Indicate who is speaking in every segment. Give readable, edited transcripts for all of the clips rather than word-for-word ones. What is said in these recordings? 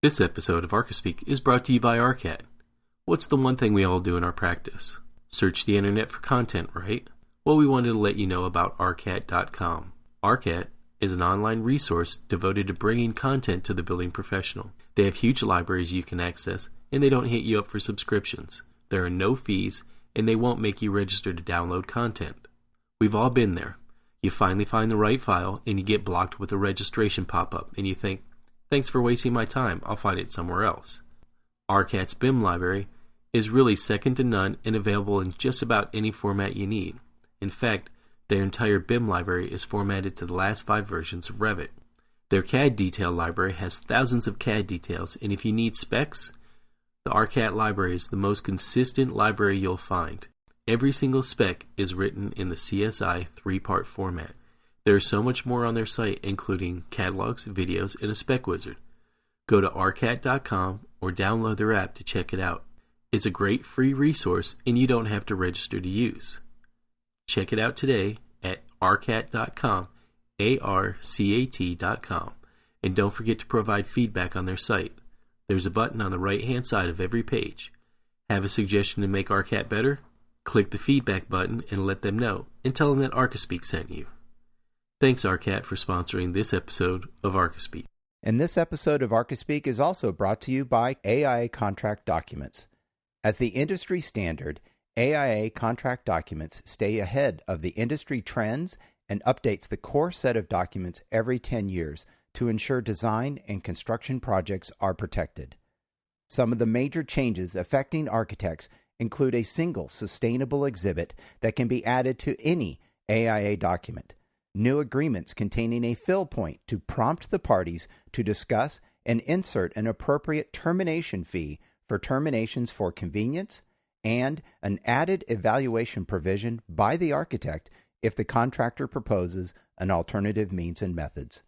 Speaker 1: This episode of Archispeak is brought to you by Arcat. What's the one thing we all do in our practice? Search the internet for content, right? Well, we wanted to let you know about Arcat.com. Arcat is an online resource devoted to bringing content to the building professional. They have huge libraries you can access, and they don't hit you up for subscriptions. There are no fees, and they won't make you register to download content. We've all been there. You finally find the right file, and you get blocked with a registration pop-up, and you think, thanks for wasting my time, I'll find it somewhere else. Arcat's BIM library is really second to none and available in just about any format you need. In fact, their entire BIM library is formatted to the last 5 versions of Revit. Their CAD detail library has thousands of CAD details, and if you need specs, the Arcat library is the most consistent library you'll find. Every single spec is written in the CSI 3-part format. There's so much more on their site, including catalogs, videos, and a spec wizard. Go to arcat.com or download their app to check it out. It's a great free resource, and you don't have to register to use. Check it out today at arcat.com, arcat.com, and don't forget to provide feedback on their site. There's a button on the right-hand side of every page. Have a suggestion to make Arcat better? Click the feedback button and let them know, and tell them that Archispeak sent you. Thanks, Arcat, for sponsoring this episode of Archispeak.
Speaker 2: And this episode of Archispeak is also brought to you by AIA Contract Documents. As the industry standard, AIA Contract Documents stay ahead of the industry trends and updates the core set of documents every 10 years to ensure design and construction projects are protected. Some of the major changes affecting architects include a single sustainable exhibit that can be added to any AIA document, new agreements containing a fill point to prompt the parties to discuss and insert an appropriate termination fee for terminations for convenience, and an added evaluation provision by the architect if the contractor proposes an alternative means and methods.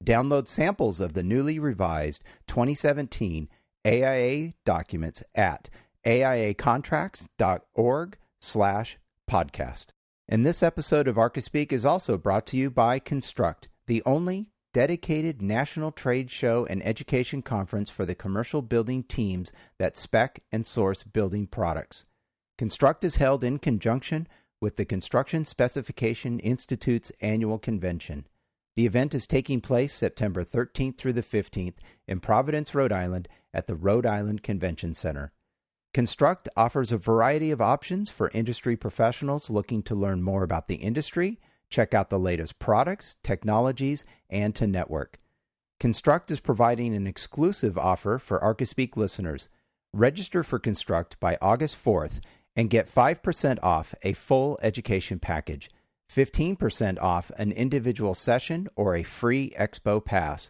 Speaker 2: Download samples of the newly revised 2017 AIA documents at aiacontracts.org/podcast. And this episode of Archispeak is also brought to you by Construct, the only dedicated national trade show and education conference for the commercial building teams that spec and source building products. Construct is held in conjunction with the Construction Specification Institute's annual convention. The event is taking place September 13th through the 15th in Providence, Rhode Island at the Rhode Island Convention Center. Construct offers a variety of options for industry professionals looking to learn more about the industry, check out the latest products, technologies, and to network. Construct is providing an exclusive offer for Archispeak listeners. Register for Construct by August 4th and get 5% off a full education package, 15% off an individual session, or a free expo pass.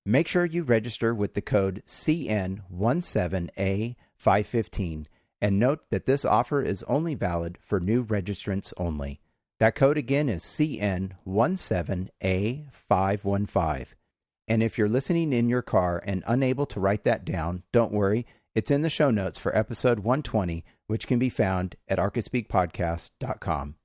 Speaker 2: Make sure you register with the code CN17A515 and note that this offer is only valid for new registrants only. That code again is CN17A515. And if you're listening in your car and unable to write that down, don't worry. It's in the show notes for episode 120, which can be found at archispeakpodcast.com.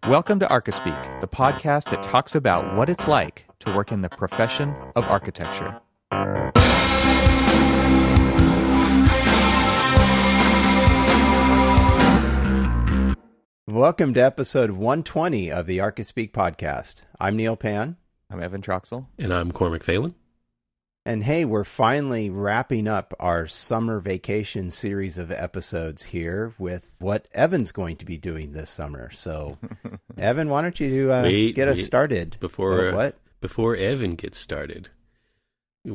Speaker 3: Welcome to Archispeak, the podcast that talks about what it's like to work in the profession of architecture.
Speaker 2: Welcome to episode 120 of the Archispeak podcast. I'm Neil Pan.
Speaker 3: I'm Evan Troxel.
Speaker 1: And I'm Cormac Phelan.
Speaker 2: And hey, we're finally wrapping up our summer vacation series of episodes here with what Evan's going to be doing this summer. So, Evan, why don't you get us started?
Speaker 1: Before Evan gets started.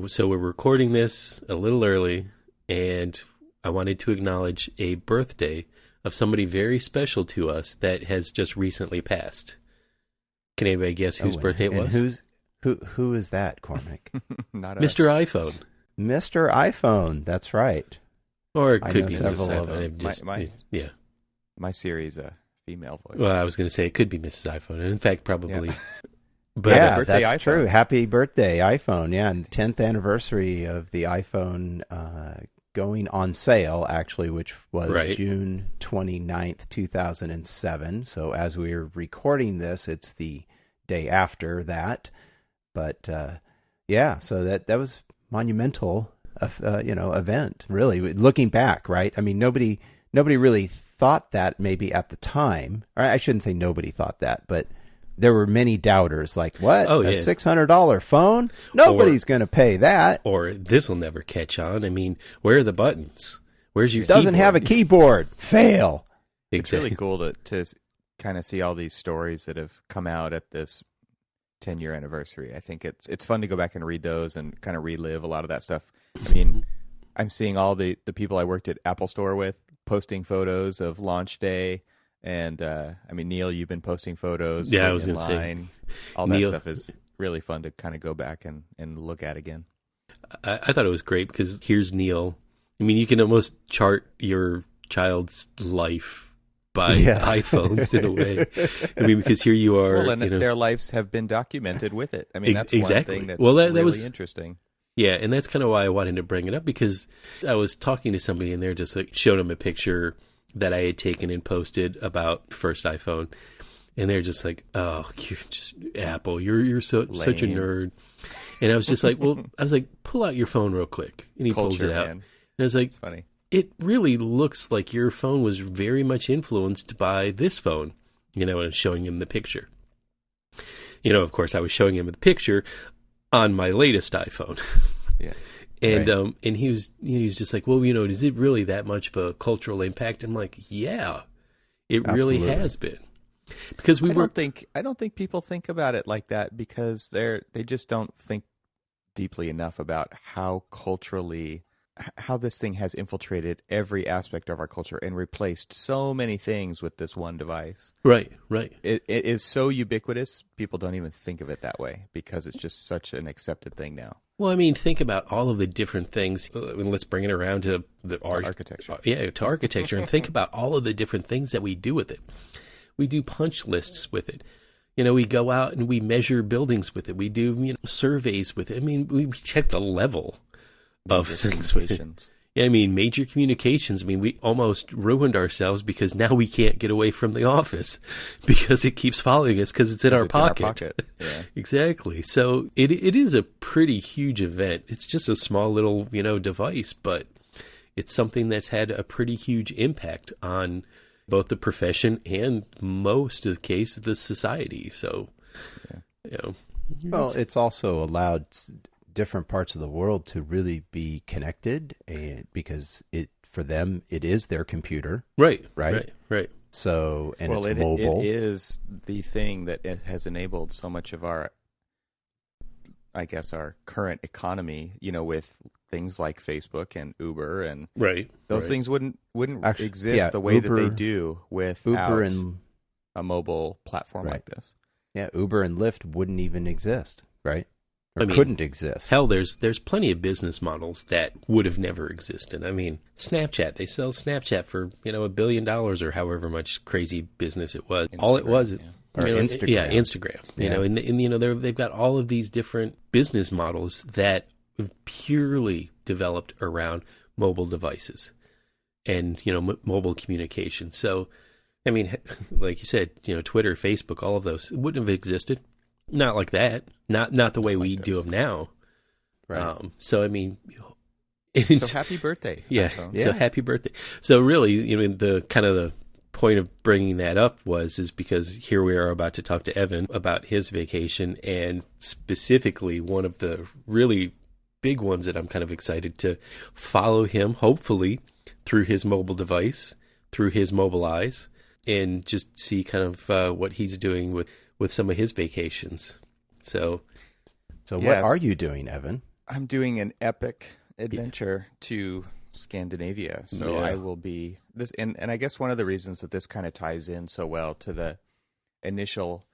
Speaker 1: So we're recording this a little early, and I wanted to acknowledge a birthday of somebody very special to us that has just recently passed. Can anybody guess whose birthday it was?
Speaker 2: Who is that, Cormac?
Speaker 3: Not
Speaker 1: Mr.
Speaker 3: us.
Speaker 1: iPhone.
Speaker 2: Mr. iPhone, that's right.
Speaker 1: Or it
Speaker 2: I
Speaker 1: could
Speaker 2: know
Speaker 1: be
Speaker 2: several
Speaker 1: Mrs.
Speaker 2: of
Speaker 1: iPhone.
Speaker 3: them. My Siri's a female voice.
Speaker 1: Well, I was going to say it could be Mrs. iPhone. And in fact, probably.
Speaker 3: Yeah.
Speaker 1: But,
Speaker 2: yeah,
Speaker 3: birthday
Speaker 2: that's
Speaker 3: iPhone.
Speaker 2: true. Happy birthday, iPhone. Yeah, and 10th anniversary of the iPhone going on sale, actually, which was
Speaker 1: Right.
Speaker 2: June 29th, 2007. So as we're recording this, it's the day after that. But yeah, so that was monumental, event, really, looking back, right? I mean, nobody really thought that maybe at the time. Or I shouldn't say nobody thought that, but there were many doubters like, what?
Speaker 1: Oh,
Speaker 2: a
Speaker 1: yeah.
Speaker 2: $600 phone? Nobody's going to pay that.
Speaker 1: Or this will never catch on. I mean, where are the buttons? Where's your
Speaker 2: Doesn't
Speaker 1: keyboard?
Speaker 2: have a keyboard. Fail.
Speaker 3: It's really cool to kind of see all these stories that have come out at this 10-year anniversary. I think it's fun to go back and read those and kind of relive a lot of that stuff. I mean, I'm seeing all the people I worked at Apple Store with posting photos of launch day. And, I mean, Neil, you've been posting photos.
Speaker 1: Yeah, I was
Speaker 3: in
Speaker 1: going to say.
Speaker 3: line. All that stuff is really fun to kind of go back and look at again.
Speaker 1: I thought it was great because here's Neil. I mean, you can almost chart your child's life by iPhones in a way. I mean, because here you are.
Speaker 3: Well, and their lives have been documented with it. I mean, that's
Speaker 1: exactly.
Speaker 3: one thing that's
Speaker 1: that
Speaker 3: really
Speaker 1: was
Speaker 3: interesting.
Speaker 1: Yeah, and that's kind of why I wanted to bring it up, because I was talking to somebody and they're just like, showed them a picture that I had taken and posted about first iPhone, and they're just like, "Oh, you're just Apple. You're such a nerd." And I was just like, "Well," I was like, "Pull out your phone real quick," and he pulls it out, and I was like,
Speaker 3: it's funny.
Speaker 1: It really looks like your phone was very much influenced by this phone, and showing him the picture. Of course, I was showing him the picture on my latest iPhone.
Speaker 3: Yeah.
Speaker 1: And
Speaker 3: right.
Speaker 1: And he was just like, well, is it really that much of a cultural impact? I'm like, yeah, it really has been, because I
Speaker 3: don't think people think about it like that, because they just don't think deeply enough about how this thing has infiltrated every aspect of our culture and replaced so many things with this one device.
Speaker 1: Right.
Speaker 3: It is so ubiquitous, people don't even think of it that way because it's just such an accepted thing now.
Speaker 1: Well, I mean, think about all of the different things. Let's bring it around to
Speaker 3: architecture.
Speaker 1: To architecture, and think about all of the different things that we do with it. We do punch lists with it. We go out and we measure buildings with it. We do surveys with it. I mean, we check the level of things with it. I mean, major communications. I mean, we almost ruined ourselves because now we can't get away from the office because it keeps following us because it's in our pocket.
Speaker 3: Yeah.
Speaker 1: Exactly. So it is a pretty huge event. It's just a small little, device, but it's something that's had a pretty huge impact on both the profession and most of the case the society. So,
Speaker 2: well, it's also allowed different parts of the world to really be connected, and because for them it is their computer, right. So, and it's mobile.
Speaker 3: It is the thing that it has enabled so much of our current economy. with things like Facebook and Uber, and those things wouldn't exist the way that they do without
Speaker 2: Uber and
Speaker 3: a mobile platform like this.
Speaker 2: Yeah, Uber and Lyft wouldn't even exist, right? Couldn't exist.
Speaker 1: Hell, there's plenty of business models that would have never existed. I mean, Snapchat, they sell Snapchat for, $1 billion or however much crazy business it was. All it was,
Speaker 2: Instagram.
Speaker 1: Instagram. They've got all of these different business models that have purely developed around mobile devices and, mobile communication. So, I mean, like you said, Twitter, Facebook, all of those wouldn't have existed. Not like that. Not the way we do them now.
Speaker 2: Right.
Speaker 1: So, I mean...
Speaker 3: So happy birthday.
Speaker 1: Yeah. So happy birthday. So really, the kind of the point of bringing that up is because here we are about to talk to Evan about his vacation, and specifically one of the really big ones that I'm kind of excited to follow him, hopefully, through his mobile device, through his mobile eyes, and just see kind of what he's doing with some of his vacations. So
Speaker 2: what are you doing, Evan?
Speaker 3: I'm doing an epic adventure to Scandinavia. So I will be this, and I guess one of the reasons that this kind of ties in so well to the initial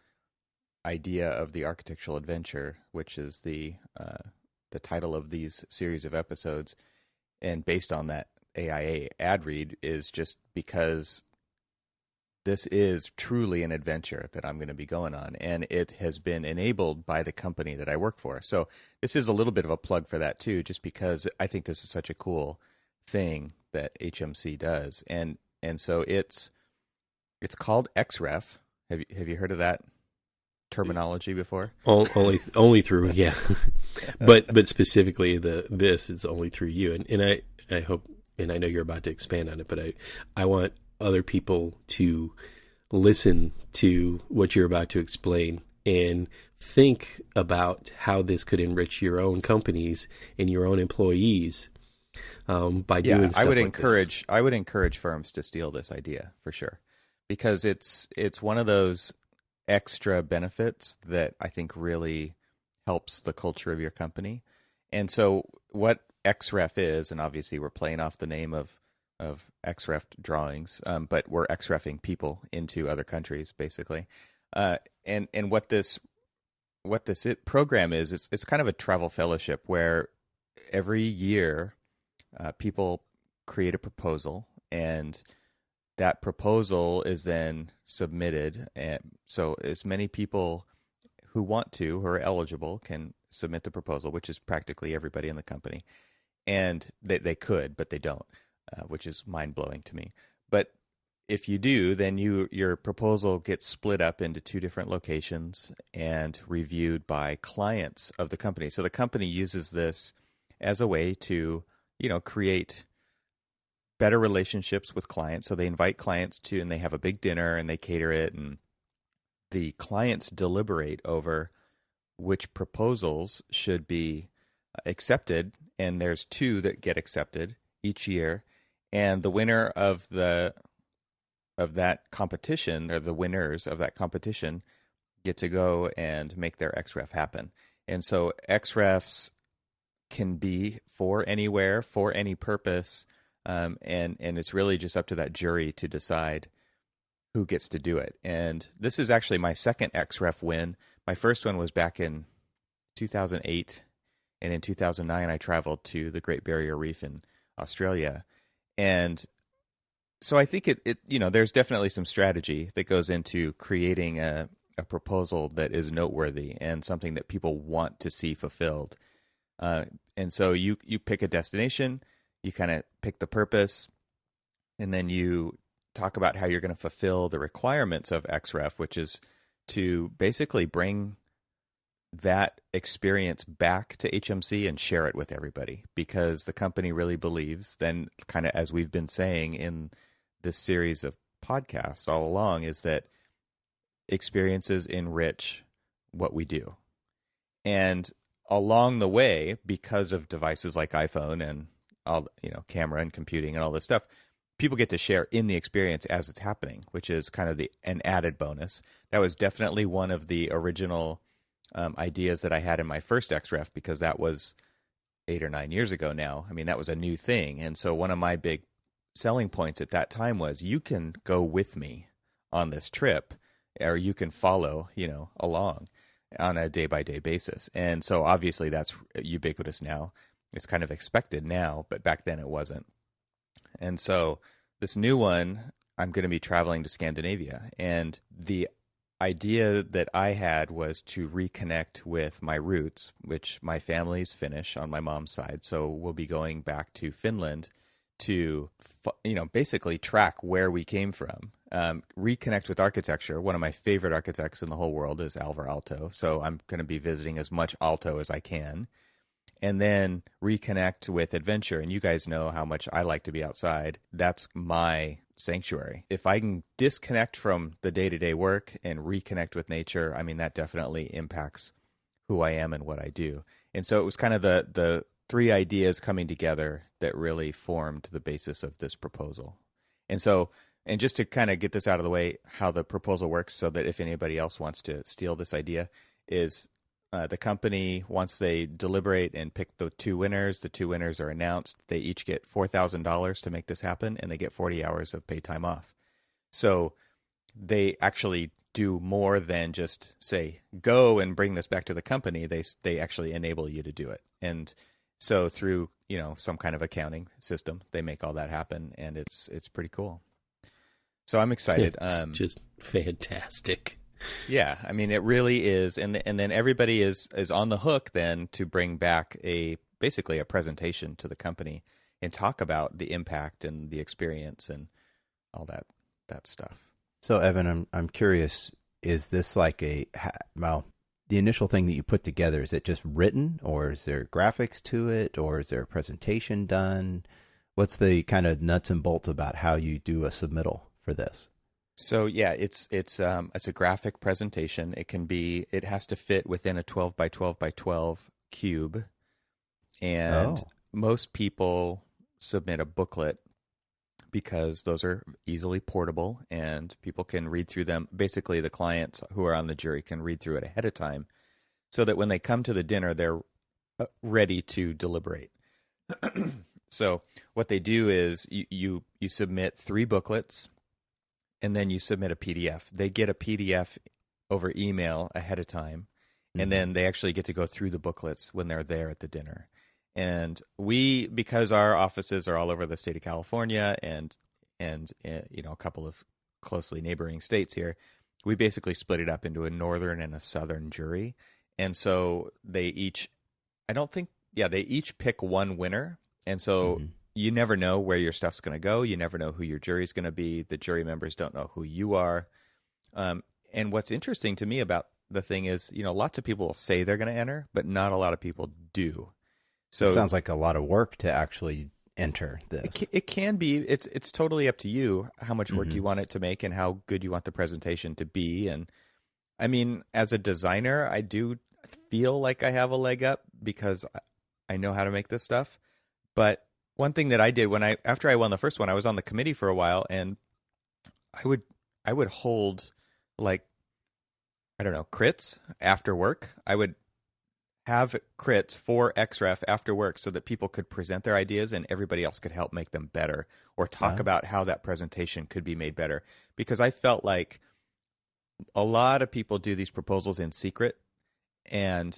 Speaker 3: idea of the architectural adventure, which is the title of these series of episodes, and based on that AIA ad read, is just because this is truly an adventure that I'm going to be going on, and it has been enabled by the company that I work for. So this is a little bit of a plug for that too, just because I think this is such a cool thing that HMC does, and so it's called XREF. Have you heard of that terminology before?
Speaker 1: Only through but specifically this is only through you, and I hope, and I know you're about to expand on it, but I want other people to listen to what you're about to explain and think about how this could enrich your own companies and your own employees by doing stuff
Speaker 3: I would encourage firms to steal this idea for sure, because it's one of those extra benefits that I think really helps the culture of your company. And so what XREF is, and obviously we're playing off the name of XREF drawings, but we're XREFing people into other countries basically. And what this program is, it's kind of a travel fellowship where every year people create a proposal, and that proposal is then submitted. And so as many people who are eligible can submit the proposal, which is practically everybody in the company. And they could, but they don't, which is mind-blowing to me. But if you do, then your proposal gets split up into 2 different locations and reviewed by clients of the company. So the company uses this as a way to, create better relationships with clients. So they invite clients to, and they have a big dinner and they cater it, and the clients deliberate over which proposals should be accepted. And there's 2 that get accepted each year. And the winner of that competition, or the winners of that competition, get to go and make their XREF happen. And so XREFs can be for anywhere, for any purpose, and it's really just up to that jury to decide who gets to do it. And this is actually my second XREF win. My first one was back in 2008, and in 2009 I traveled to the Great Barrier Reef in Australia. And so I think it there's definitely some strategy that goes into creating a proposal that is noteworthy and something that people want to see fulfilled. And so you pick a destination, you kind of pick the purpose, and then you talk about how you're going to fulfill the requirements of XREF, which is to basically bring that experience back to HMC and share it with everybody, because the company really believes, then kind of as we've been saying in this series of podcasts all along, is that experiences enrich what we do. And along the way, because of devices like iPhone and all, camera and computing and all this stuff, people get to share in the experience as it's happening, which is kind of an added bonus. That was definitely one of the original ideas that I had in my first XREF, because that was 8 or 9 years ago now. I mean, that was a new thing. And so one of my big selling points at that time was, you can go with me on this trip, or you can follow, along on a day-by-day basis. And so obviously that's ubiquitous now. It's kind of expected now, but back then it wasn't. And so this new one, I'm going to be traveling to Scandinavia. And the idea that I had was to reconnect with my roots, which my family's Finnish on my mom's side. So we'll be going back to Finland to, basically track where we came from. Reconnect with architecture. One of my favorite architects in the whole world is Alvar Aalto. So I'm going to be visiting as much Aalto as I can. And then reconnect with adventure. And you guys know how much I like to be outside. That's my sanctuary. If I can disconnect from the day-to-day work and reconnect with nature, I mean, that definitely impacts who I am and what I do. And so it was kind of the 3 ideas coming together that really formed the basis of this proposal. And so, and just to kind of get this out of the way, how the proposal works, so that if anybody else wants to steal this idea, is the company, once they deliberate and pick the 2 winners are announced. They each get $4,000 to make this happen, and they get 40 hours of paid time off. So they actually do more than just say, go and bring this back to the company. They actually enable you to do it. And so through, some kind of accounting system, they make all that happen, and it's pretty cool. So I'm excited.
Speaker 1: It's just fantastic.
Speaker 3: Yeah, I mean, it really is. And then everybody is on the hook then to bring back basically a presentation to the company. and talk about the impact and the experience and all that stuff.
Speaker 2: So, Evan, I'm curious, is this like well, the initial thing that you put together, is it just written, or is there graphics to it, or is there a presentation done? What's the kind of nuts and bolts about how you do a submittal for this?
Speaker 3: So yeah, it's a graphic presentation. It has to fit within a 12 by 12 by 12 cube, and most people submit a booklet because those are easily portable and people can read through them. Basically, the clients who are on the jury can read through it ahead of time so that when they come to the dinner, they're ready to deliberate. So what they do is you submit 3 booklets and then you submit a PDF. They get a PDF over email ahead of time, and then they actually get to go through the booklets when they're there at the dinner. And because our offices are all over the state of California and a couple of closely neighboring states here, we basically split it up into a northern and a southern jury. And so they each pick one winner. And so you never know where your stuff's going to go. You never know who your jury's going to be. The jury members don't know who you are. And what's interesting to me about the thing is, lots of people say they're going to enter, but not a lot of people do. So
Speaker 2: it sounds like a lot of work to actually enter this.
Speaker 3: It can be. It's totally up to you how much work you want it to make and how good you want the presentation to be. And I mean, as a designer, I do feel like I have a leg up because I know how to make this stuff. But one thing that I did after I won the first one, I was on the committee for a while, and I would hold, like, I don't know, crits after work. I would have crits for XREF after work so that people could present their ideas and everybody else could help make them better or talk about how that presentation could be made better. Because I felt like a lot of people do these proposals in secret, and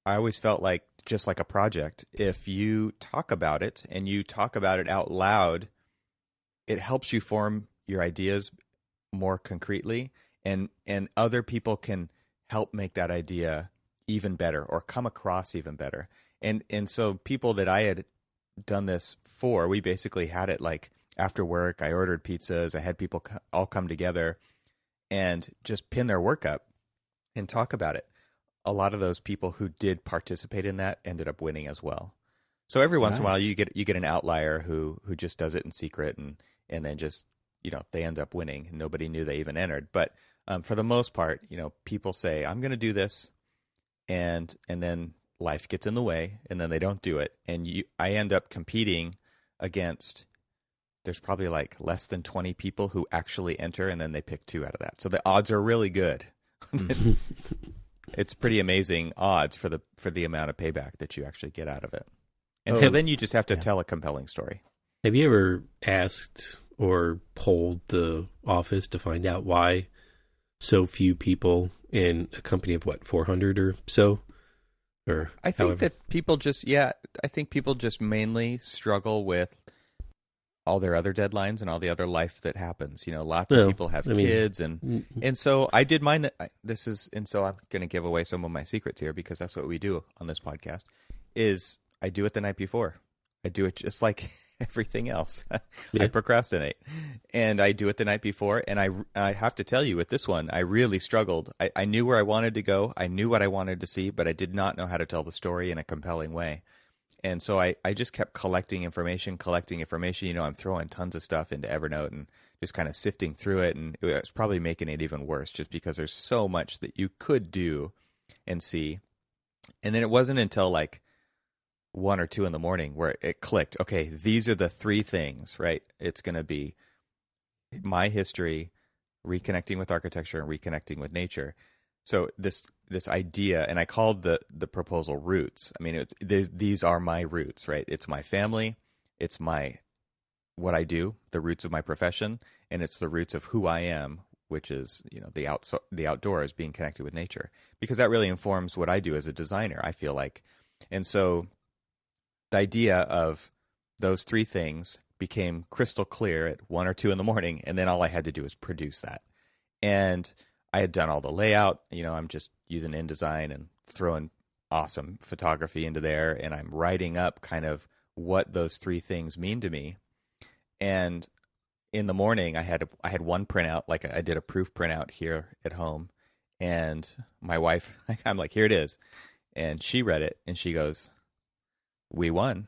Speaker 3: I always felt like, just like a project, if you talk about it and you talk about it out loud, it helps you form your ideas more concretely, and other people can help make that idea even better or come across even better. And so people that I had done this for, we basically had it like after work. I ordered pizzas. I had people all come together and just pin their work up and talk about it. A lot of those people who did participate in that ended up winning as well. So every once in a while you get an outlier who just does it in secret and then just, they end up winning and nobody knew they even entered. But for the most part, people say, I'm going to do this. And then life gets in the way, and then they don't do it. And I end up competing against, there's probably like less than 20 people who actually enter, and then they pick 2 out of that. So the odds are really good. It's pretty amazing odds for the amount of payback that you actually get out of it. And so then you just have to tell a compelling story.
Speaker 1: Have you ever asked or polled the office to find out why so few people in a company of 400 or so? Or
Speaker 3: I think that people just mainly struggle with all their other deadlines and all the other life that happens. Lots of people have kids and so I did mine. So I'm going to give away some of my secrets here because that's what we do on this podcast is I do it the night before. I do it just like everything else. I procrastinate and I do it the night before. And I have to tell you with this one, I really struggled. I knew where I wanted to go. I knew what I wanted to see, but I did not know how to tell the story in a compelling way. And so I just kept collecting information. I'm throwing tons of stuff into Evernote and just kind of sifting through it. And it was probably making it even worse just because there's so much that you could do and see. And then it wasn't until like 1 or 2 in the morning where it clicked. Okay, these are the 3 things, right? It's going to be my history, reconnecting with architecture, and reconnecting with nature. So this idea, and I called the proposal roots. I mean, these are my roots, right? It's my family, it's what I do, the roots of my profession, and it's the roots of who I am, which is the outdoors, being connected with nature, because that really informs what I do as a designer, I feel like. And so the idea of those 3 things became crystal clear at 1 or 2 in the morning, and then all I had to do was produce that. And I had done all the layout. I'm just using InDesign and throwing awesome photography into there, and I'm writing up kind of what those three things mean to me. And in the morning, I had one printout, like I did a proof printout here at home, and my wife, I'm like, here it is, and she read it and she goes, "We won."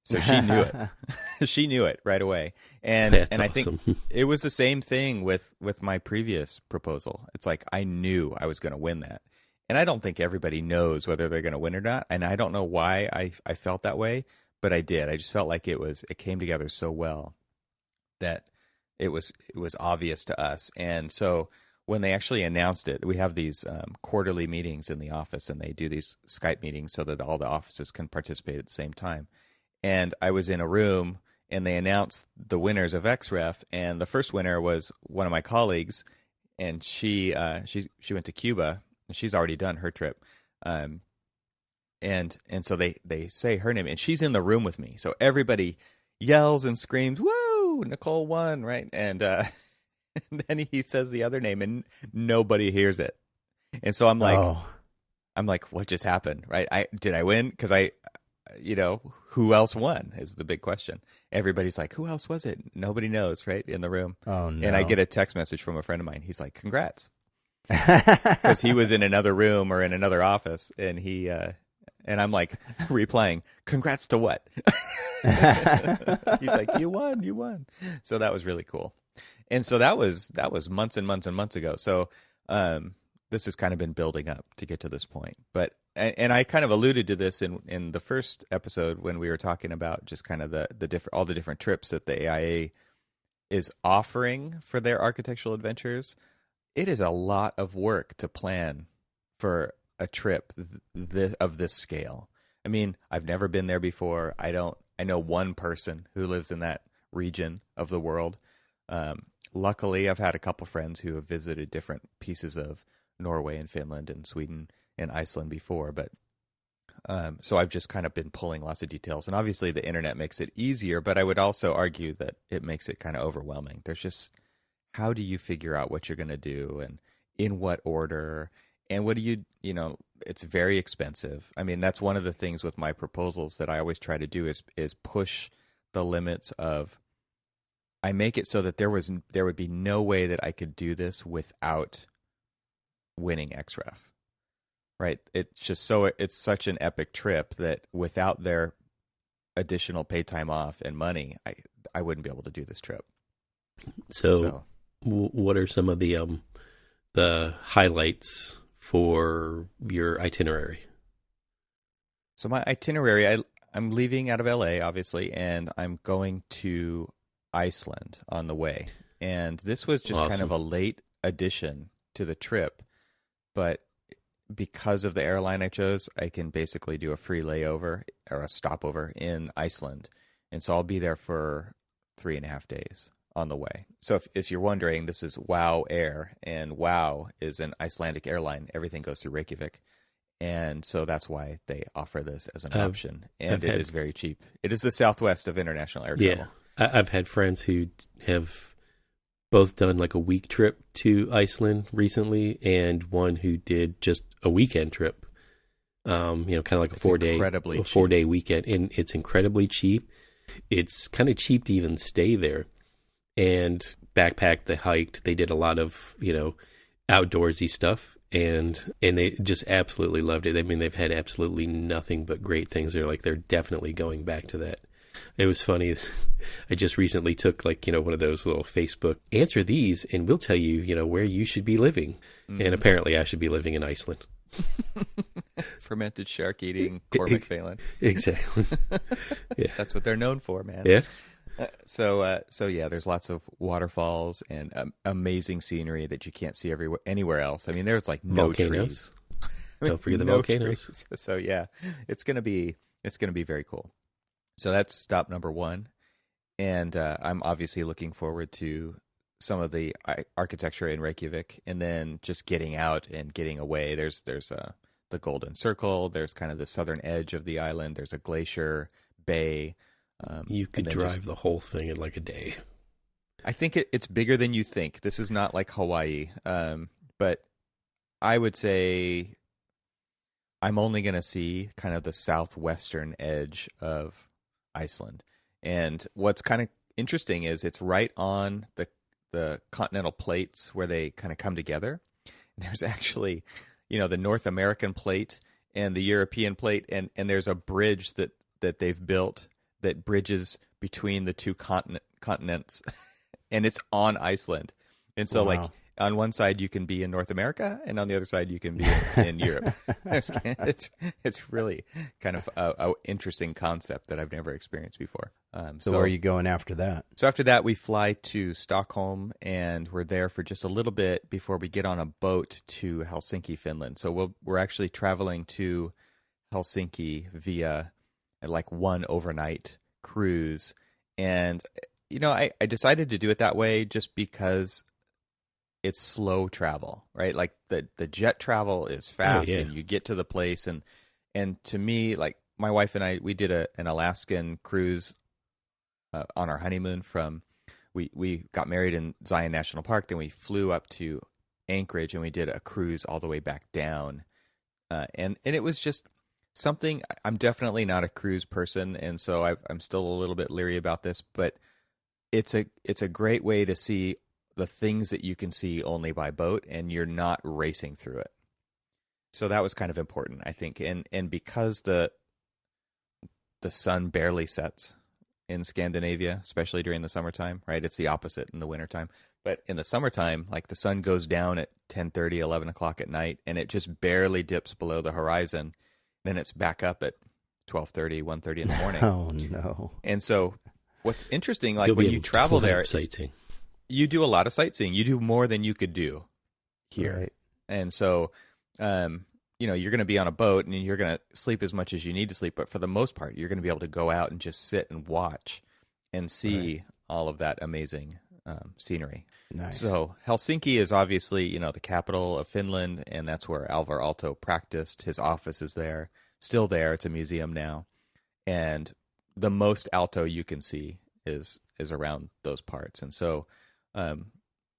Speaker 3: So she knew it. She knew it right away. And
Speaker 1: That's
Speaker 3: and I
Speaker 1: awesome.
Speaker 3: think it was the same thing with my previous proposal. It's like I knew I was going to win that. And I don't think everybody knows whether they're going to win or not. And I don't know why I felt that way, but I did. I just felt like it came together so well that it was obvious to us. And so when they actually announced it, we have these quarterly meetings in the office, and they do these Skype meetings so that all the offices can participate at the same time. And I was in a room, and they announced the winners of XREF, and the first winner was one of my colleagues, and she went to Cuba, and she's already done her trip, and so they say her name, and she's in the room with me, so everybody yells and screams, "Woo! Nicole won!" Right, and then he says the other name, and nobody hears it, and so I'm like, what just happened? Right? Did I win? Because who else won is the big question. Everybody's like, who else was it? Nobody knows, right? In the room.
Speaker 2: Oh, no.
Speaker 3: And I get a text message from a friend of mine. He's like, congrats. Because he was in another room or in another office. And and I'm like replying, congrats to what? He's like, you won. So that was really cool. And so that was months and months and months ago. So this has kind of been building up to get to this point. And I kind of alluded to this in the first episode when we were talking about just kind of all the different trips that the AIA is offering for their architectural adventures. It is a lot of work to plan for a trip of this scale. I mean, I've never been there before. I know one person who lives in that region of the world. Luckily, I've had a couple friends who have visited different pieces of Norway and Finland and Sweden and Iceland before, but so I've just kind of been pulling lots of details, and obviously the internet makes it easier, but I would also argue that it makes it kind of overwhelming. There's just, how do you figure out what you're going to do and in what order, and what do you it's very expensive. I mean, that's one of the things with my proposals that I always try to do is push the limits of, I make it so that there would be no way that I could do this without winning XREF. Right. It's just it's such an epic trip that without their additional paid time off and money, I wouldn't be able to do this trip.
Speaker 1: So what are some of the highlights for your itinerary?
Speaker 3: So my itinerary, I'm leaving out of LA, obviously, and I'm going to Iceland on the way. And this was just kind of a late addition to the trip, but because of the airline I chose, I can basically do a free layover or a stopover in Iceland. And so I'll be there for 3.5 days on the way. So if you're wondering, this is WOW Air, and WOW is an Icelandic airline. Everything goes through Reykjavik. And so that's why they offer this as an option. And it is very cheap. It is the Southwest of international air travel.
Speaker 1: Yeah. I've had friends who have both done like a week trip to Iceland recently, and one who did just a weekend trip. Kind of like a 4-day weekend, and it's incredibly cheap. It's kind of cheap to even stay there, and backpacked. They hiked. They did a lot of outdoorsy stuff, and they just absolutely loved it. I mean, they've had absolutely nothing but great things. They're definitely going back to that. It was funny. I just recently took one of those little Facebook, answer these and we'll tell you, where you should be living. Mm-hmm. And apparently I should be living in Iceland.
Speaker 3: Fermented shark eating Cormac Phelan.
Speaker 1: Exactly. Yeah.
Speaker 3: That's what they're known for, man.
Speaker 1: Yeah.
Speaker 3: So yeah, there's lots of waterfalls and amazing scenery that you can't see anywhere else. I mean, there's no
Speaker 1: volcanoes.
Speaker 3: Trees.
Speaker 1: Don't forget the volcanoes.
Speaker 3: Trees. So yeah, it's gonna be very cool. So that's stop number one, and I'm obviously looking forward to some of the architecture in Reykjavik, and then just getting out and getting away. There's the Golden Circle. There's kind of the southern edge of the island. There's a glacier bay.
Speaker 1: You could drive the whole thing in like a day.
Speaker 3: I think it's bigger than you think. This is not like Hawaii, but I would say I'm only going to see kind of the southwestern edge of Iceland. And what's kind of interesting is it's right on the continental plates where they kind of come together. And there's actually, the North American plate and the European plate, and there's a bridge that they've built that bridges between the two continents, and it's on Iceland. And so, like, on one side you can be in North America, and on the other side you can be in Europe. It's really kind of a interesting concept that I've never experienced before.
Speaker 2: So where are you going after that?
Speaker 3: So after that, we fly to Stockholm, and we're there for just a little bit before we get on a boat to Helsinki, Finland. So we're actually traveling to Helsinki via like one overnight cruise. And, I decided to do it that way just because it's slow travel, right? Like the jet travel is fast, and you get to the place. And to me, like my wife and I, we did an Alaskan cruise on our honeymoon we got married in Zion National Park. Then we flew up to Anchorage, and we did a cruise all the way back down. And it was just something. I'm definitely not a cruise person, and so I'm still a little bit leery about this, but it's a great way to see the things that you can see only by boat, and you're not racing through it. So that was kind of important, I think. And because the sun barely sets in Scandinavia, especially during the summertime, right? It's the opposite in the wintertime. But in the summertime, like the sun goes down at 10:30, 11 o'clock at night, and it just barely dips below the horizon. Then it's back up at 12:30, 1:30 in the morning.
Speaker 2: Oh, no.
Speaker 3: And so what's interesting, like when you travel there,
Speaker 1: sightseeing.
Speaker 3: You do a lot of sightseeing. You do more than you could do here.
Speaker 2: Right.
Speaker 3: And so, you're going to be on a boat, and you're going to sleep as much as you need to sleep. But for the most part, you're going to be able to go out and just sit and watch and see all of that amazing scenery.
Speaker 2: Nice.
Speaker 3: So Helsinki is obviously, the capital of Finland, and that's where Alvar Aalto practiced. His office is there, still there. It's a museum now. And the most Aalto you can see is around those parts. And so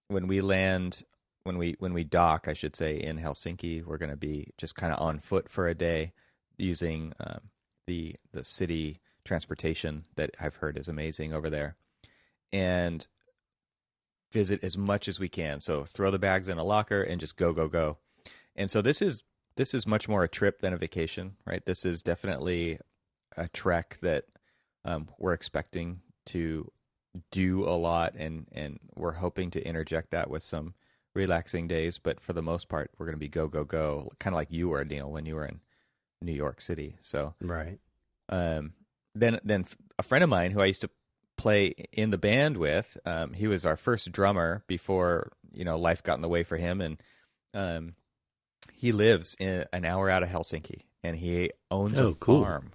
Speaker 3: when we dock, I should say, in Helsinki, we're going to be just kind of on foot for a day using the city transportation that I've heard is amazing over there, and visit as much as we can. So throw the bags in a locker and just go. And so this is much more a trip than a vacation, right? This is definitely a trek that we're expecting to do a lot, and we're hoping to interject that with some relaxing days. But for the most part, we're going to be go, kind of like you were, Neil, when you were in New York City. So
Speaker 2: right.
Speaker 3: Then a friend of mine who I used to play in the band with, he was our first drummer before life got in the way for him, and he lives an hour out of Helsinki, and he owns a farm.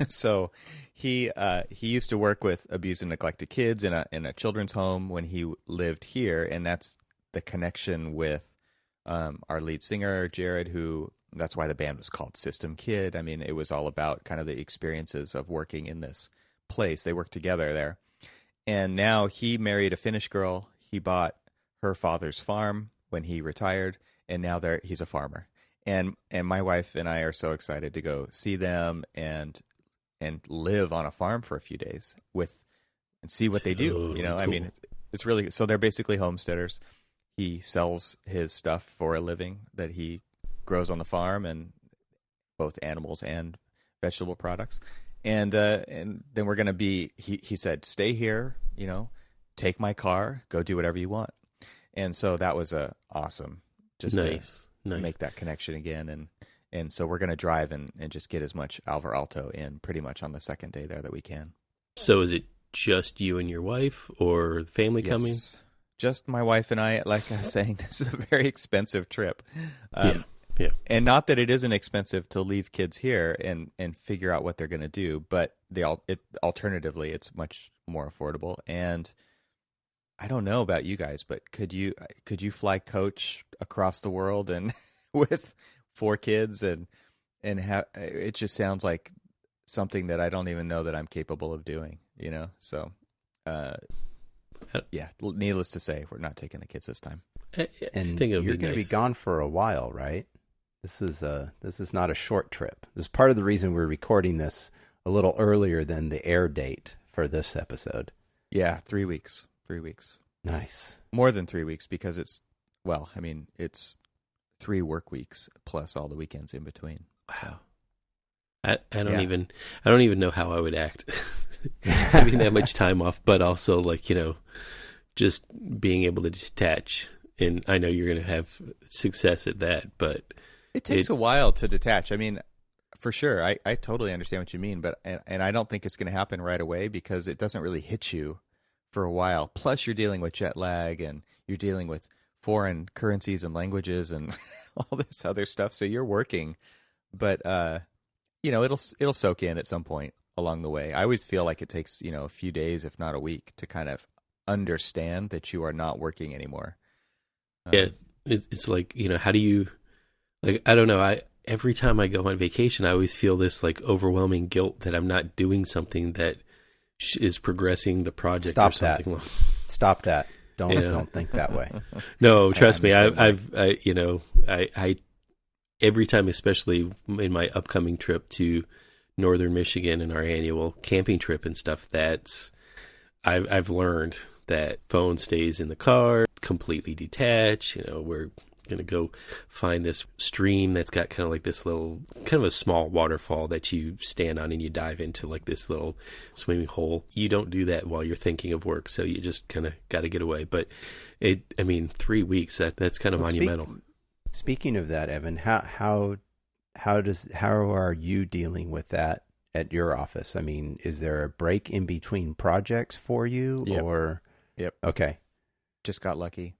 Speaker 3: So he used to work with abused and neglected kids in a children's home when he lived here, and that's the connection with our lead singer Jared, who that's why the band was called System Kid. I mean, it was all about kind of the experiences of working in this place. They worked together there, and now he married a Finnish girl. He bought her father's farm when he retired, and now he's a farmer. And my wife and I are so excited to go see them and live on a farm for a few days and see what they do.
Speaker 1: Cool.
Speaker 3: I mean, it's really, so they're basically homesteaders. He sells his stuff for a living that he grows on the farm, and both animals and vegetable products. And then we're going to be, he said, stay here, take my car, go do whatever you want. And so that was awesome just to make that connection again. And so we're going to drive and just get as much Alvar Aalto in pretty much on the second day there that we can.
Speaker 1: So is it just you and your wife, or the family coming?
Speaker 3: Just my wife and I. Like I was saying, this is a very expensive trip.
Speaker 1: Yeah.
Speaker 3: And not that it isn't expensive to leave kids here and figure out what they're going to do, but alternatively, it's much more affordable. And I don't know about you guys, but could you fly coach across the world and with 4 kids and have, it just sounds like something that I don't even know that I'm capable of doing, So, needless to say, we're not taking the kids this time.
Speaker 2: And you're going to be gone for a while, right? This is not a short trip. This is part of the reason we're recording this a little earlier than the air date for this episode.
Speaker 3: Yeah, 3 weeks. 3 weeks.
Speaker 2: Nice.
Speaker 3: More than 3 weeks because it's 3 work weeks plus all the weekends in between.
Speaker 1: Wow.
Speaker 3: So.
Speaker 1: I don't even know how I would act having that much time off, but also like, just being able to detach. And I know you're going to have success at that, but
Speaker 3: it takes a while to detach. I mean, for sure. I totally understand what you mean, but I don't think it's going to happen right away because it doesn't really hit you for a while. Plus you're dealing with jet lag and you're dealing with foreign currencies and languages and all this other stuff. So you're working, but it'll soak in at some point along the way. I always feel like it takes, a few days, if not a week, to kind of understand that you are not working anymore.
Speaker 1: Yeah, it's like, how do you, like, I don't know. Every time I go on vacation, I always feel this like overwhelming guilt that I'm not doing something that is progressing the project or something.
Speaker 2: Stop that. Don't think that way.
Speaker 1: No, trust me. I every time, especially in my upcoming trip to Northern Michigan and our annual camping trip and stuff, I've learned that phone stays in the car, completely detached. We're going to go find this stream that's got kind of like this little, kind of a small waterfall that you stand on and you dive into like this little swimming hole. You don't do that while you're thinking of work. So you just kind of got to get away. But 3 weeks, that's kind of monumental.
Speaker 2: Speaking of that, Evan, how are you dealing with that at your office? I mean, is there a break in between projects for you?
Speaker 3: Yep.
Speaker 2: Okay.
Speaker 3: Just got lucky.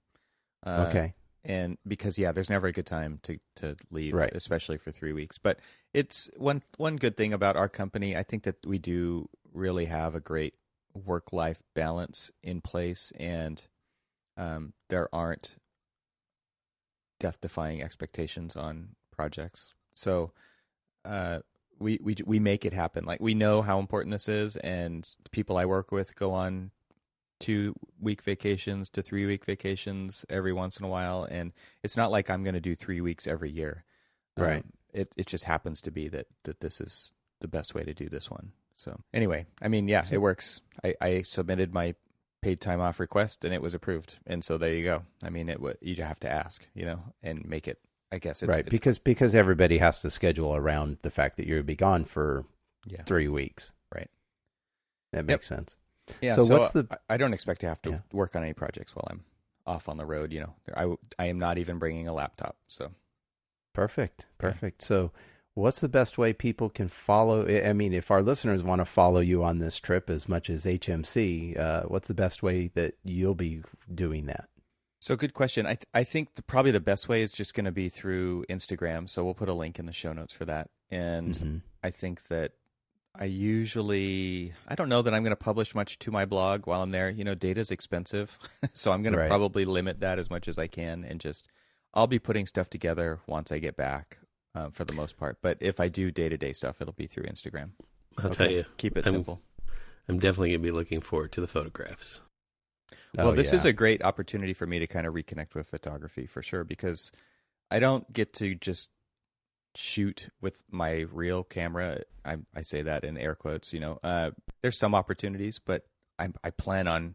Speaker 2: Okay.
Speaker 3: And because, there's never a good time to leave,
Speaker 2: right,
Speaker 3: especially for 3 weeks. But it's one good thing about our company. I think that we do really have a great work-life balance in place, and there aren't death-defying expectations on projects. So we make it happen. Like, we know how important this is, and the people I work with go on 2-week vacations to 3-week vacations every once in a while, and it's not like I'm going to do 3 weeks every year.
Speaker 2: Right.
Speaker 3: It just happens to be that this is the best way to do this one. So anyway, it works. I submitted my paid time off request and it was approved, and so there you go. You have to ask, and make it. I guess it's
Speaker 2: right, because everybody has to schedule around the fact that you'll be gone for 3 weeks.
Speaker 3: Right.
Speaker 2: That makes sense.
Speaker 3: Yeah. So I don't expect to have to work on any projects while I'm off on the road. I am not even bringing a laptop. So
Speaker 2: perfect. Yeah. So what's the best way people can follow? If our listeners want to follow you on this trip as much as HMC, what's the best way that you'll be doing that?
Speaker 3: So good question. I think probably the best way is just going to be through Instagram. So we'll put a link in the show notes for that. And I think that I don't know that I'm going to publish much to my blog while I'm there. Data is expensive. So I'm going to probably limit that as much as I can, and I'll be putting stuff together once I get back for the most part. But if I do day-to-day stuff, it'll be through Instagram.
Speaker 1: I'll tell you.
Speaker 3: Keep it simple.
Speaker 1: I'm definitely going to be looking forward to the photographs.
Speaker 3: Well, this is a great opportunity for me to kind of reconnect with photography for sure, because I don't get to just shoot with my real camera. I say that in air quotes. There's some opportunities, but I plan on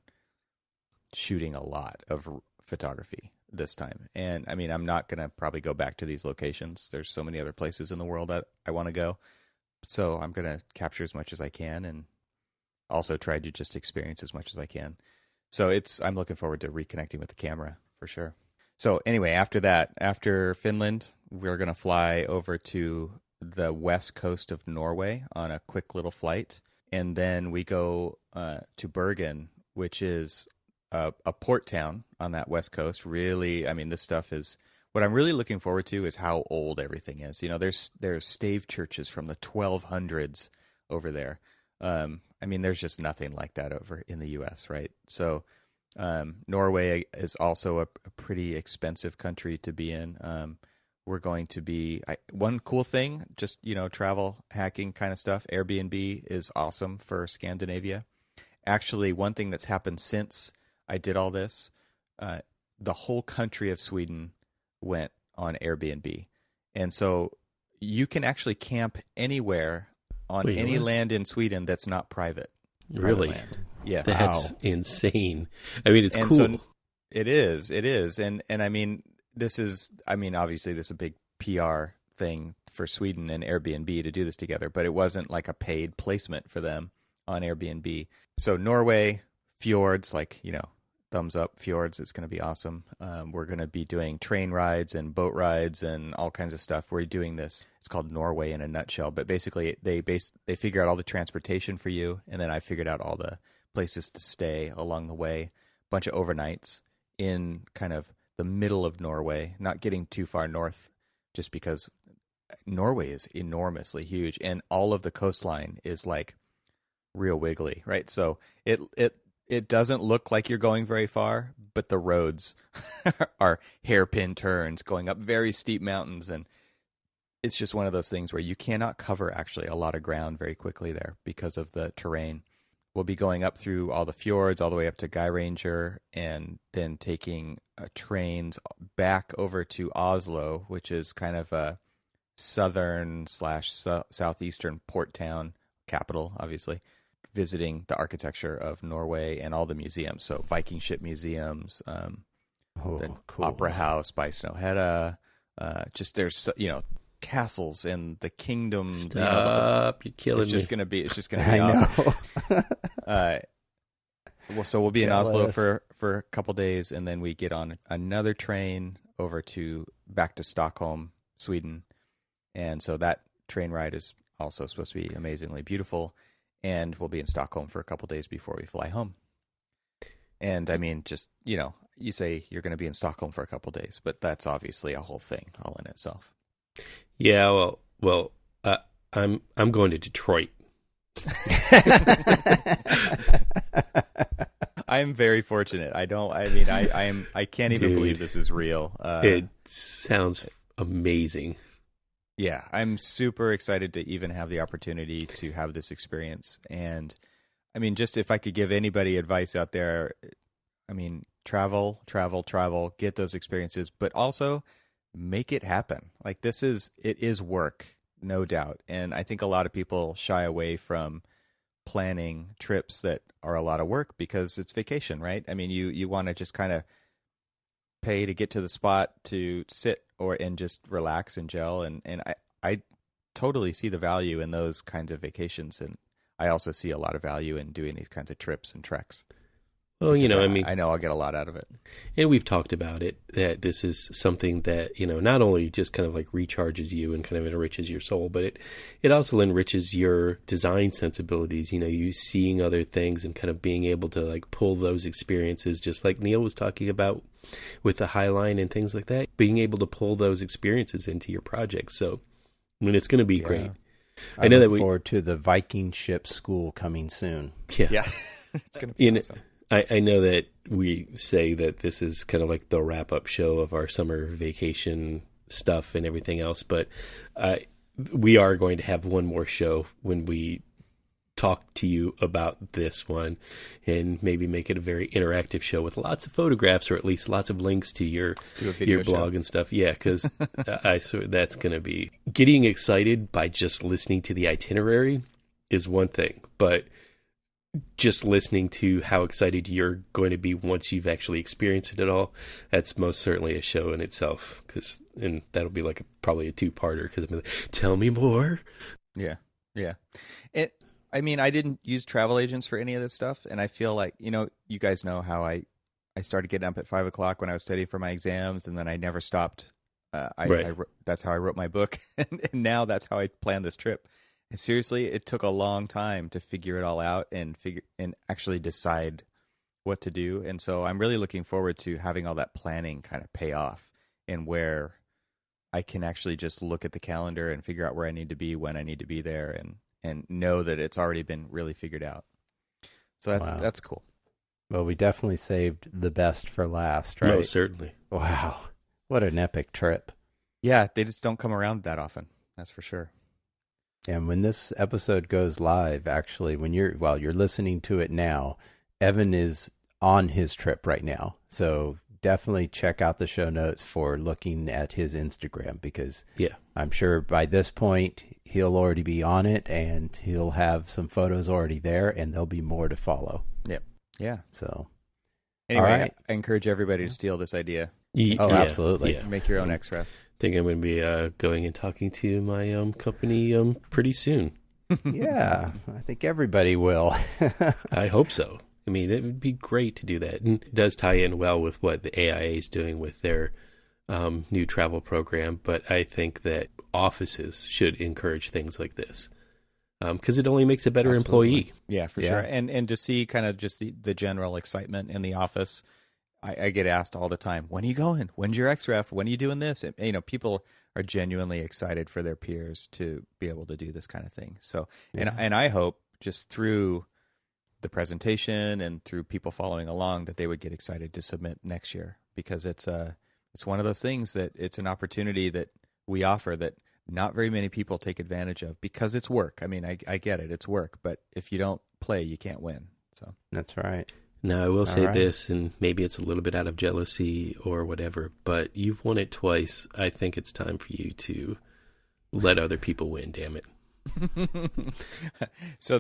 Speaker 3: shooting a lot of photography this time. And I'm not going to probably go back to these locations. There's so many other places in the world that I want to go. So I'm going to capture as much as I can and also try to just experience as much as I can. So I'm looking forward to reconnecting with the camera for sure. So anyway, after Finland, we're going to fly over to the west coast of Norway on a quick little flight. And then we go to Bergen, which is a port town on that west coast. Really, this stuff is, what I'm really looking forward to is how old everything is. There's stave churches from the 1200s over there. There's just nothing like that over in the U.S., right? So Norway is also a pretty expensive country to be in. We're going to be one cool thing, just travel hacking kind of stuff. Airbnb is awesome for Scandinavia. Actually, one thing that's happened since I did all this, the whole country of Sweden went on Airbnb, and so you can actually camp anywhere on
Speaker 1: Wait,
Speaker 3: any
Speaker 1: what?
Speaker 3: land in Sweden that's not private.
Speaker 1: Really?
Speaker 3: Private land. Yes.
Speaker 1: That's insane. I mean, it's
Speaker 3: And
Speaker 1: cool.
Speaker 3: so it is. And I mean, obviously this is a big PR thing for Sweden and Airbnb to do this together, but it wasn't like a paid placement for them on Airbnb. So Norway, fjords, like, thumbs up, fjords, it's going to be awesome. We're going to be doing train rides and boat rides and all kinds of stuff. We're doing this. It's called Norway in a nutshell, but basically they figure out all the transportation for you, and then I figured out all the places to stay along the way. Bunch of overnights in kind of the middle of Norway, not getting too far north, just because Norway is enormously huge, and all of the coastline is like real wiggly, right? So it doesn't look like you're going very far, but the roads are hairpin turns going up very steep mountains, and it's just one of those things where you cannot cover actually a lot of ground very quickly there because of the terrain. We'll be going up through all the fjords all the way up to Geiranger, and then taking trains back over to Oslo, which is kind of a southern/southeastern port town, capital, obviously, visiting the architecture of Norway and all the museums. So Viking ship museums, the
Speaker 2: cool.
Speaker 3: Opera House by Snøhetta. Just there's, castles in the kingdom.
Speaker 1: Stop! You're killing
Speaker 3: it's
Speaker 1: me.
Speaker 3: Just gonna be awesome. So we'll be in Oslo for a couple days, and then we get on another train over back to Stockholm, Sweden, and so that train ride is also supposed to be amazingly beautiful. And we'll be in Stockholm for a couple days before we fly home. And I mean, just you say you're going to be in Stockholm for a couple days, but that's obviously a whole thing all in itself.
Speaker 1: Yeah, well, I'm going to Detroit.
Speaker 3: I'm very fortunate. I can't even believe this is real.
Speaker 1: It sounds amazing.
Speaker 3: Yeah, I'm super excited to even have the opportunity to have this experience. And I mean, just if I could give anybody advice out there, I mean, travel, get those experiences, but also make it happen. Like it is work, no doubt. And I think a lot of people shy away from planning trips that are a lot of work because it's vacation, right? I mean, you want to just kind of pay to get to the spot to sit and just relax and gel. And I totally see the value in those kinds of vacations. And I also see a lot of value in doing these kinds of trips and treks.
Speaker 1: Well,
Speaker 3: I know I'll get a lot out of it.
Speaker 1: And we've talked about it, that this is something that, not only just kind of like recharges you and kind of enriches your soul, but it also enriches your design sensibilities, you seeing other things and kind of being able to like pull those experiences, just like Neil was talking about with the Highline and things like that, being able to pull those experiences into your projects. So, I mean, it's going to be great.
Speaker 2: I know look forward to the Viking ship school coming soon.
Speaker 1: Yeah.
Speaker 3: It's going to be awesome.
Speaker 1: I know that we say that this is kind of like the wrap-up show of our summer vacation stuff and everything else, but we are going to have one more show when we talk to you about this one, and maybe make it a very interactive show with lots of photographs, or at least lots of links to your blog and stuff. Yeah, because that's going to be getting excited by just listening to the itinerary is one thing, but just listening to how excited you're going to be once you've actually experienced it all, that's most certainly a show in itself. And that'll be like probably a two-parter, because I'm like, tell me more.
Speaker 3: Yeah. I mean, I didn't use travel agents for any of this stuff, and I feel like, you guys know how I started getting up at 5 o'clock when I was studying for my exams, and then I never stopped. That's how I wrote my book, and now that's how I planned this trip. And seriously, it took a long time to figure it all out and actually decide what to do. And so I'm really looking forward to having all that planning kind of pay off, and where I can actually just look at the calendar and figure out where I need to be, when I need to be there, and know that it's already been really figured out. So that's cool.
Speaker 2: Well, we definitely saved the best for last, right?
Speaker 1: Most certainly.
Speaker 2: Wow. What an epic trip.
Speaker 3: Yeah, they just don't come around that often. That's for sure.
Speaker 2: And when this episode goes live, actually, you're listening to it now, Evan is on his trip right now. So definitely check out the show notes for looking at his Instagram, because
Speaker 1: yeah,
Speaker 2: I'm sure by this point he'll already be on it and he'll have some photos already there, and there'll be more to follow.
Speaker 3: Yep. Yeah.
Speaker 2: So
Speaker 3: anyway,
Speaker 2: all right.
Speaker 3: I encourage everybody to steal this idea.
Speaker 2: Absolutely.
Speaker 1: Yeah.
Speaker 3: Make your own XREF.
Speaker 1: I think I'm going to be going and talking to my company pretty soon.
Speaker 2: Yeah, I think everybody will.
Speaker 1: I hope so. I mean, it would be great to do that. And it does tie in well with what the AIA is doing with their new travel program. But I think that offices should encourage things like this because it only makes a better employee.
Speaker 3: Yeah, for sure. And to see kind of just the general excitement in the office, I get asked all the time, when are you going? When's your XREF? When are you doing this? And, people are genuinely excited for their peers to be able to do this kind of thing. So, and I hope just through the presentation and through people following along that they would get excited to submit next year, because it's one of those things that it's an opportunity that we offer that not very many people take advantage of, because it's work. I mean, I get it. It's work, but if you don't play, you can't win. So
Speaker 2: that's right.
Speaker 1: Now, I will say this, and maybe it's a little bit out of jealousy or whatever, but you've won it twice. I think it's time for you to let other people win, damn it.
Speaker 3: So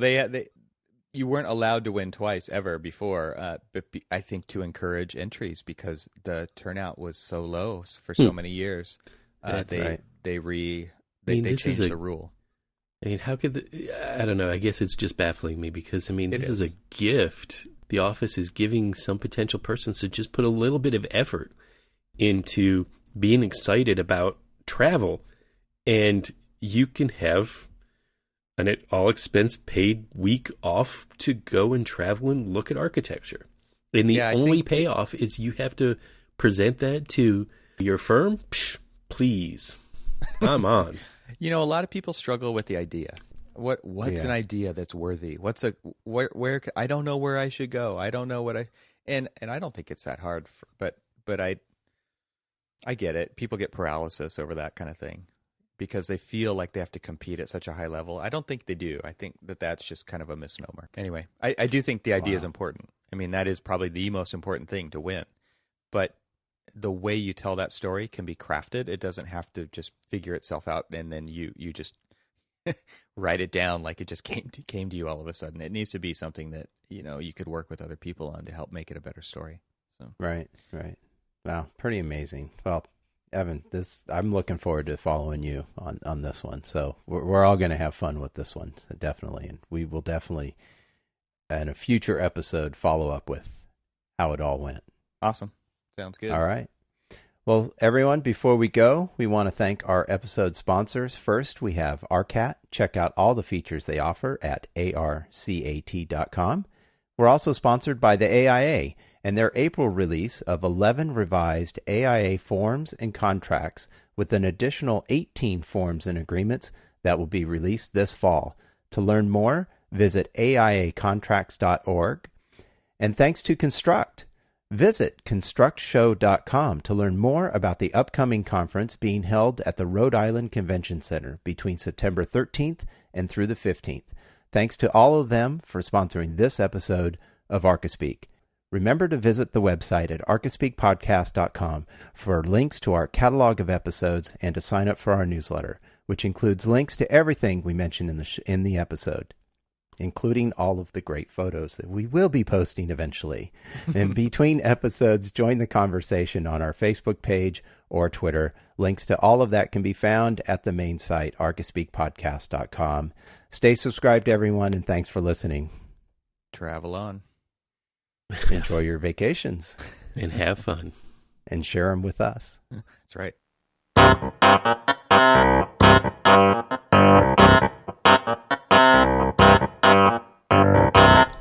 Speaker 3: you weren't allowed to win twice ever before, but I think to encourage entries, because the turnout was so low for so many years. They changed the rule.
Speaker 1: I mean, how could I don't know. I guess it's just baffling me because, I mean, this is a gift. The office is giving some potential persons to just put a little bit of effort into being excited about travel, and you can have an all-expense paid week off to go and travel and look at architecture. And the only payoff is you have to present that to your firm. Psh, please, I'm on.
Speaker 3: A lot of people struggle with the idea. What's an idea that's worthy? Where I don't know where I should go. I don't know what and I don't think it's that hard. But I get it. People get paralysis over that kind of thing because they feel like they have to compete at such a high level. I don't think they do. I think that's just kind of a misnomer. Anyway, I do think the idea is important. I mean, that is probably the most important thing to win. But the way you tell that story can be crafted. It doesn't have to just figure itself out and then you just write it down like it just came to you all of a sudden. It needs to be something that you could work with other people on to help make it a better story. So
Speaker 2: right. Wow, pretty amazing. Well, Evan, I'm looking forward to following you on this one. So we're all going to have fun with this one, so definitely, and we will definitely in a future episode follow up with how it all went.
Speaker 3: Awesome, sounds good.
Speaker 2: All right. Well, everyone, before we go, we want to thank our episode sponsors. First, we have ARCAT. Check out all the features they offer at arcat.com. We're also sponsored by the AIA and their April release of 11 revised AIA forms and contracts with an additional 18 forms and agreements that will be released this fall. To learn more, visit aiacontracts.org. And thanks to Construct. Visit constructshow.com to learn more about the upcoming conference being held at the Rhode Island Convention Center between September 13th and through the 15th. Thanks to all of them for sponsoring this episode of Archispeak. Remember to visit the website at archispeakpodcast.com for links to our catalog of episodes and to sign up for our newsletter, which includes links to everything we mentioned in the episode, including all of the great photos that we will be posting eventually. And between episodes, join the conversation on our Facebook page or Twitter. Links to all of that can be found at the main site, archispeakpodcast.com. Stay subscribed, everyone, and thanks for listening.
Speaker 3: Travel on.
Speaker 2: Enjoy your vacations.
Speaker 1: And have fun.
Speaker 2: And share them with us.
Speaker 3: That's right.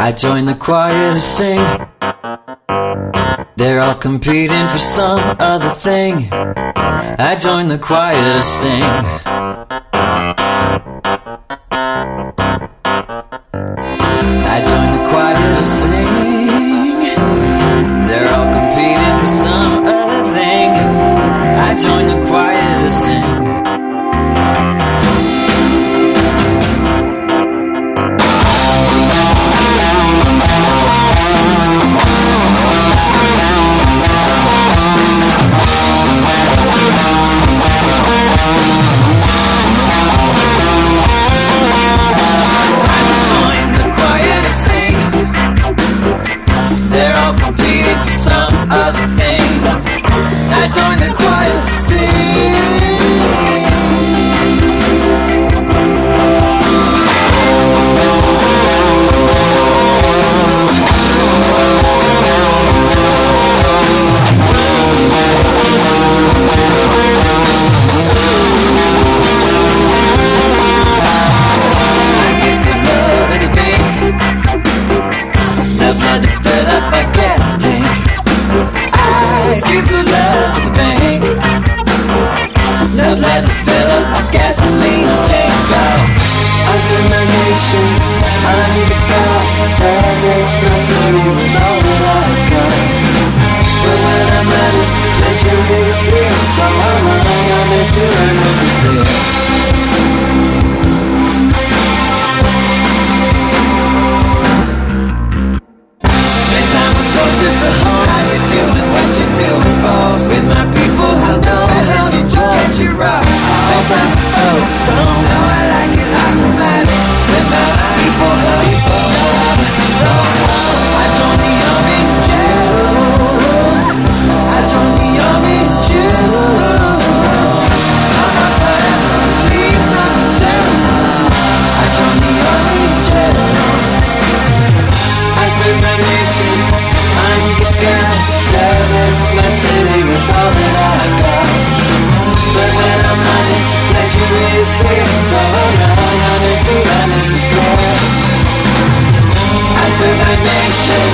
Speaker 4: I joined the choir to sing. They're all competing for some other thing. I joined the choir to sing. I joined the choir to sing. They're all competing for some other thing. I joined the choir to sing. up, let it fill up like gasoline tank go. I serve my nation, I need a God. Service my city with all that I've got. But when I'm ready, pleasure is here. So I'm running on into and this is clear. Spend time with folks at the home. How you doing? What you doing, boss? With my people, how's it going? How did you get your rock? Spend time with folks, don't know I like it automatic. With my people, how you going? I joined the army too. I joined the army too. I'm not friends, please not too. I joined the army too. I serve my nation, I'm the God. Service my city with all that I've got. But when I'm running, pleasure is here. So I'm running to run this is good. I serve my nation,